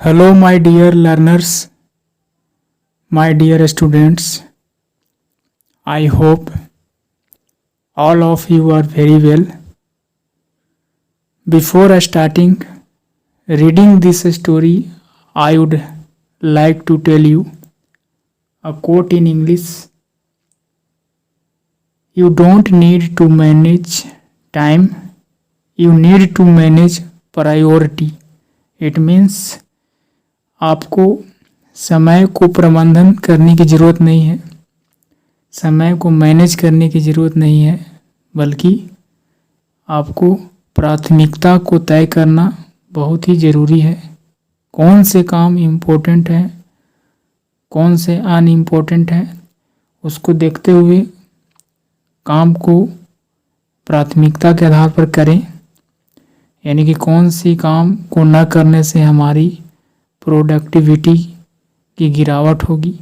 Hello, my dear learners, my dear students. I hope all of you are very well. Before starting reading this story, I would like to tell you a quote in English. You don't need to manage time, you need to manage priority. It means आपको समय को प्रबंधन करने की ज़रूरत नहीं है, समय को मैनेज करने की ज़रूरत नहीं है, बल्कि आपको प्राथमिकता को तय करना बहुत ही ज़रूरी है। कौन से काम इम्पोर्टेंट हैं, कौन से अनइम्पोर्टेंट हैं, उसको देखते हुए काम को प्राथमिकता के आधार पर करें। यानी कि कौन सी काम को न करने से हमारी प्रोडक्टिविटी की गिरावट होगी,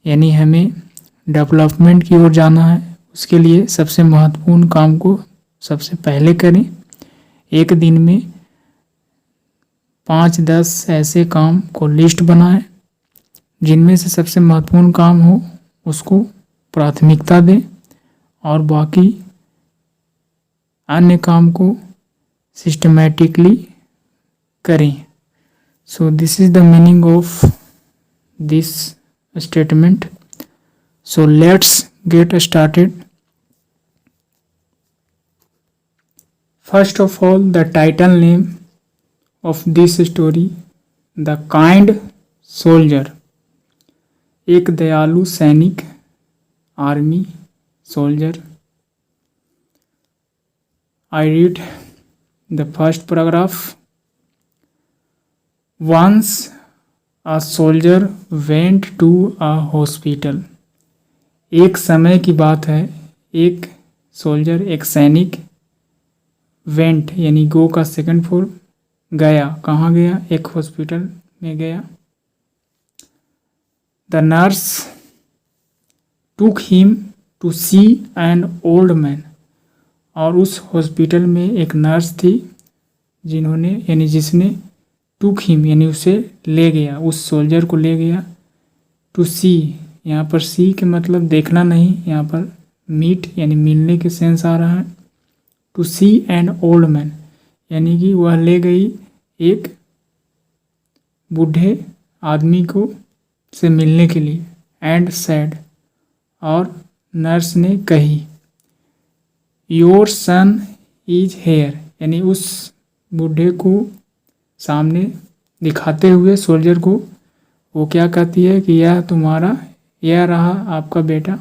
यानी हमें डेवलपमेंट की ओर जाना है। उसके लिए सबसे महत्वपूर्ण काम को सबसे पहले करें। एक दिन में 5-10 ऐसे काम को लिस्ट बनाएं, जिनमें से सबसे महत्वपूर्ण काम हो उसको प्राथमिकता दें और बाकी अन्य काम को सिस्टमैटिकली करें। So this is the meaning of this statement. So let's get started. First of all, the title name of this story, The Kind Soldier. एक दयालु सैनिक, army soldier. I read the first paragraph. Once a soldier went to a hospital. एक समय की बात है, एक soldier, एक सैनिक, वेंट यानी गो का सेकंड फॉर्म, गया। कहाँ गया? एक हॉस्पिटल में गया। The nurse took him to see an old man. और उस हॉस्पिटल में एक नर्स थी जिसने टूक हिम यानी उसे ले गया, उस सोल्जर को ले गया। टू सी, यहाँ पर सी के मतलब देखना नहीं, यहाँ पर मीट यानी मिलने के सेंस आ रहा है। To see an old man यानी कि वह ले गई एक बूढ़े आदमी को से मिलने के लिए। एंड सैड, और नर्स ने कही, योर सन इज हेयर, यानी उस बूढ़े को सामने दिखाते हुए सोल्जर को वो क्या कहती है कि यह रहा आपका बेटा।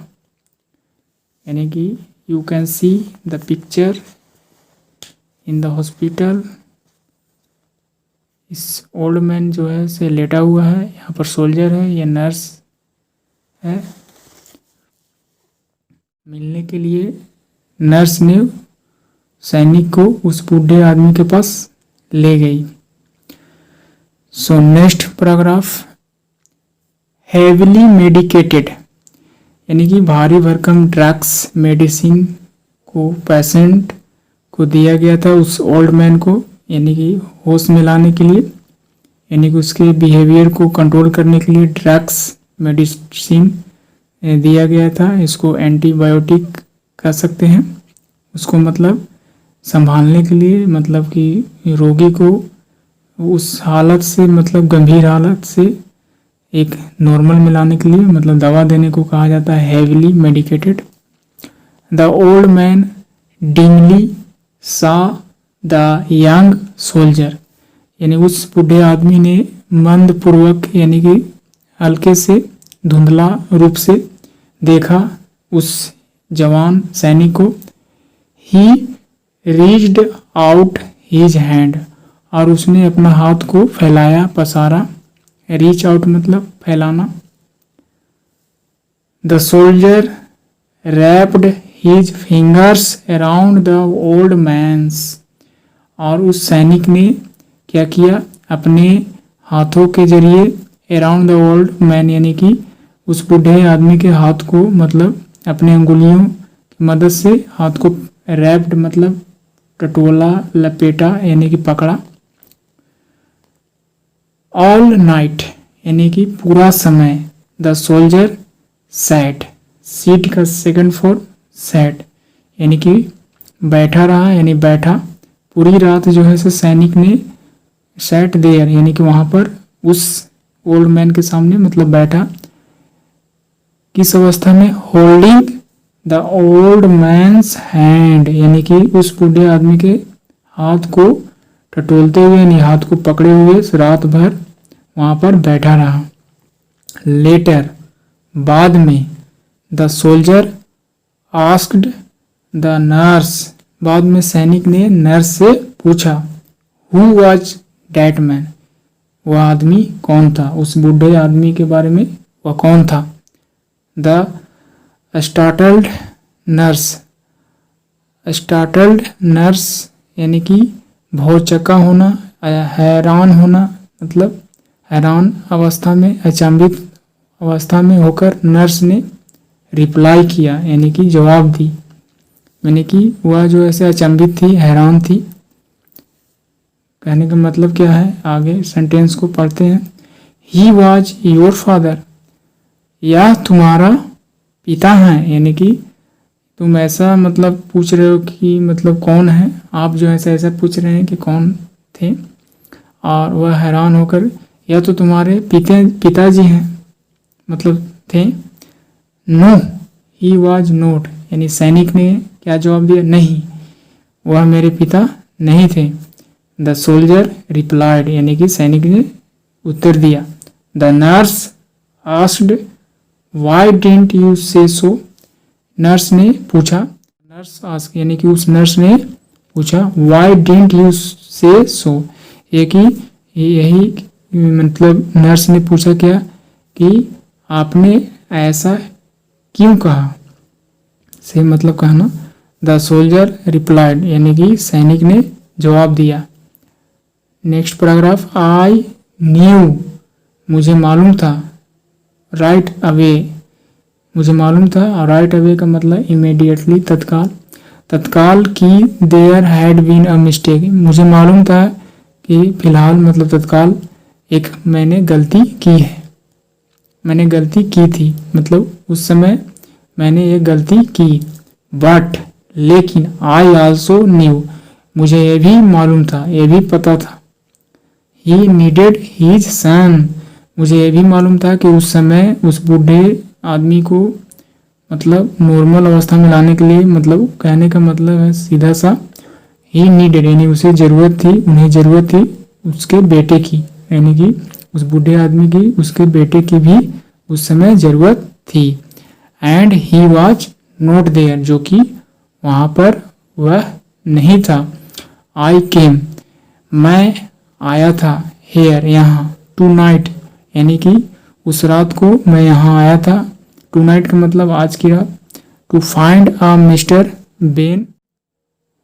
यानी कि you can see the picture in the hospital. इस ओल्ड मैन जो है से लेटा हुआ है, यहाँ पर सोल्जर है, ये नर्स है। मिलने के लिए नर्स ने सैनिक को उस बूढ़े आदमी के पास ले गई। So next paragraph, heavily medicated, यानी कि भारी भरकम ड्रग्स मेडिसिन को पेशेंट को दिया गया था, उस ओल्ड मैन को, यानी कि होश में लाने के लिए, यानी कि उसके बिहेवियर को कंट्रोल करने के लिए ड्रग्स मेडिसिन दिया गया था। इसको एंटीबायोटिक कह सकते हैं। उसको मतलब संभालने के लिए, मतलब कि रोगी को उस हालत से, मतलब गंभीर हालत से एक नॉर्मल में लाने के लिए, मतलब दवा देने को कहा जाता है heavily medicated. The old man dimly सा द यंग सोल्जर, यानी उस बूढ़े आदमी ने मंद पूर्वक यानी कि हल्के से धुंधला रूप से देखा उस जवान सैनिक को। ही रीच्ड आउट हिज हैंड, और उसने अपना हाथ को फैलाया, पसारा। रीच आउट मतलब फैलाना। The soldier wrapped his fingers around the old man's, और उस सैनिक ने क्या किया? अपने हाथों के जरिए अराउंड द ओल्ड मैन, यानी कि उस बूढ़े आदमी के हाथ को, मतलब अपने अंगुलियों की मदद से हाथ को, रैप्ड मतलब टटोला, लपेटा, यानी कि पकड़ा। ऑल नाइट यानी कि पूरा समय, द सोल्जर सैट, सीट का सेकंड फॉर्म सैट यानी कि बैठा रहा यानी बैठा, पूरी रात जो है सो सैनिक ने सैट देयर यानी कि वहाँ पर उस ओल्ड मैन के सामने मतलब बैठा, किस अवस्था में, holding the old man's hand यानी कि उस बूढ़े आदमी के हाथ को टटोलते हुए यानी हाथ को पकड़े हुए रात भर वहाँ पर बैठा रहा। लेटर बाद में, the soldier asked the nurse बाद में सैनिक ने नर्स से पूछा, हु वॉज डैट मैन वह आदमी कौन था, उस बूढ़े आदमी के बारे में वह कौन था। The startled nurse, startled nurse यानी कि भौचक्का होना, हैरान होना, मतलब हैरान अवस्था में, अचंभित अवस्था में होकर नर्स ने रिप्लाई किया यानी कि जवाब दी, यानी कि वह जो ऐसे अचंभित थी, हैरान थी। कहने का मतलब क्या है, आगे सेंटेंस को पढ़ते हैं। ही वॉज योर फादर, यह तुम्हारा पिता है, यानी कि तुम ऐसा मतलब पूछ रहे हो कि मतलब कौन है, आप जो ऐसा ऐसा पूछ रहे हैं कि कौन थे, और वह हैरान होकर यह तो तुम्हारे पिताजी हैं मतलब थे। नो ही वॉज नोट यानी सैनिक ने क्या जवाब दिया, नहीं वह मेरे पिता नहीं थे। द सोल्जर रिप्लाइड यानी कि सैनिक ने उत्तर दिया। The nurse asked Y didn't you से सो, नर्स ने पूछा, नर्स आस्क यानी कि उस नर्स ने पूछा, वाई डिडंट यू से सो, यही मतलब नर्स ने पूछा क्या कि आपने ऐसा क्यों कहा, से मतलब कहना। द सोल्जर रिप्लाइड यानी कि सैनिक ने जवाब दिया। नेक्स्ट पैराग्राफ, आई न्यू मुझे मालूम था, राइट अवे मुझे मालूम था, और राइट अवे का मतलब इमीडिएटली तत्काल, तत्काल की there had been a mistake मुझे मालूम था कि फिलहाल मतलब तत्काल एक मैंने गलती की है, मैंने गलती की थी मतलब उस समय मैंने ये गलती की। बट लेकिन आई आल्सो न्यू मुझे ये भी मालूम था, ये भी पता था। ही नीडेड हीज सन मुझे ये भी मालूम था कि उस समय उस बूढ़े आदमी को मतलब नॉर्मल अवस्था में लाने के लिए, मतलब कहने का मतलब है सीधा सा, ही नीडेड यानी उसे ज़रूरत थी, उन्हें ज़रूरत थी उसके बेटे की, यानी कि उस बूढ़े आदमी की उसके बेटे की भी उस समय ज़रूरत थी। And he was not there जो कि वहाँ पर वह नहीं था। आई केम मैं आया था, हेयर यहाँ, टू नाइट यानी कि उस रात को मैं यहाँ आया था। टू नाइट का मतलब आज की रात। To find a mister Ben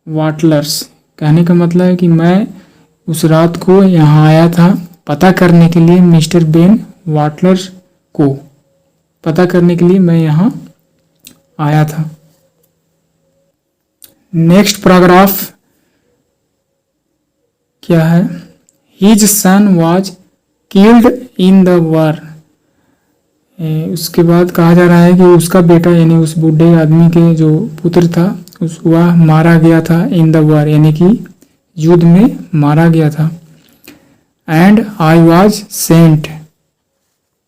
Watler's कहने का मतलब है कि मैं उस रात को यहाँ आया था पता करने के लिए, मिस्टर बेन वाटलर्स को पता करने के लिए मैं यहाँ आया था। नेक्स्ट पैराग्राफ क्या है, his son was killed in the war, उसके बाद कहा जा रहा है कि उसका बेटा यानी उस बूढ़े आदमी के जो पुत्र था वह मारा गया था, इन द वॉर यानी कि युद्ध में मारा गया था। And I was sent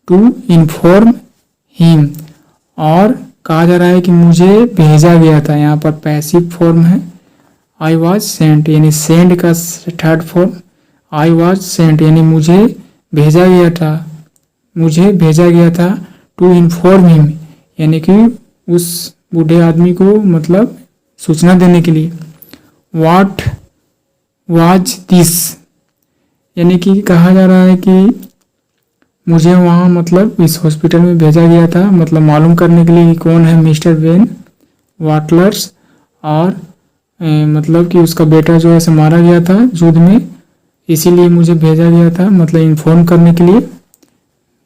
to inform him, और कहा जा रहा है कि मुझे भेजा गया था, यहाँ पर पैसिव फॉर्म है। आई वॉज सेंट यानी सेंड का third form, I was Saint यानी मुझे भेजा गया था, मुझे भेजा गया था टू इन्फॉर्म हिम यानी कि उस बूढ़े आदमी को मतलब सूचना देने के लिए। व्हाट वाज दिस यानी कि कहा जा रहा है कि मुझे वहाँ मतलब इस हॉस्पिटल में भेजा गया था मतलब मालूम करने के लिए कि कौन है मिस्टर बेन वाटलर्स, और मतलब कि उसका बेटा जो है मारा गया था युद्ध में, इसीलिए मुझे भेजा गया था मतलब इन्फॉर्म करने के लिए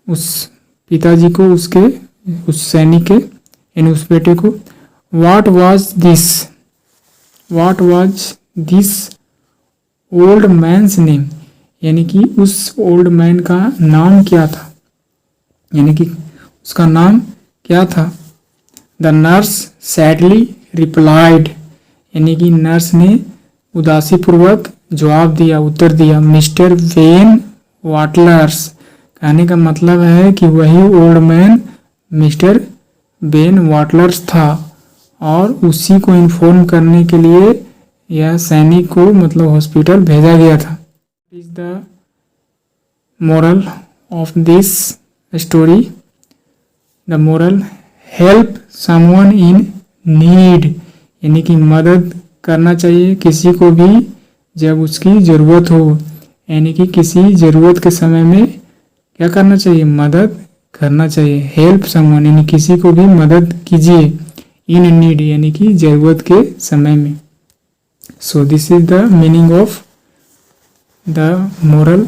उस पिताजी को, उसके उस सैनिक के यानी उस बेटे को। What was this old man's name यानी कि उस ओल्ड मैन का नाम क्या था, यानी कि उसका नाम क्या था। द नर्स सैडली रिप्लाइड, यानी कि नर्स ने उदासीपूर्वक जवाब दिया, उत्तर दिया, मिस्टर वेन वाटलर्स। कहने का मतलब है कि वही ओल्ड मैन मिस्टर बेन वाटलर्स था और उसी को इन्फॉर्म करने के लिए यह सैनिक को मतलब हॉस्पिटल भेजा गया था। Is the moral of this story, the moral help someone in need, यानी कि मदद करना चाहिए किसी को भी जब उसकी ज़रूरत हो, यानी कि किसी ज़रूरत के समय में क्या करना चाहिए, मदद करना चाहिए। हेल्प समवन यानी किसी को भी मदद कीजिए, इन नीड यानी कि ज़रूरत के समय में। So this is the meaning of the moral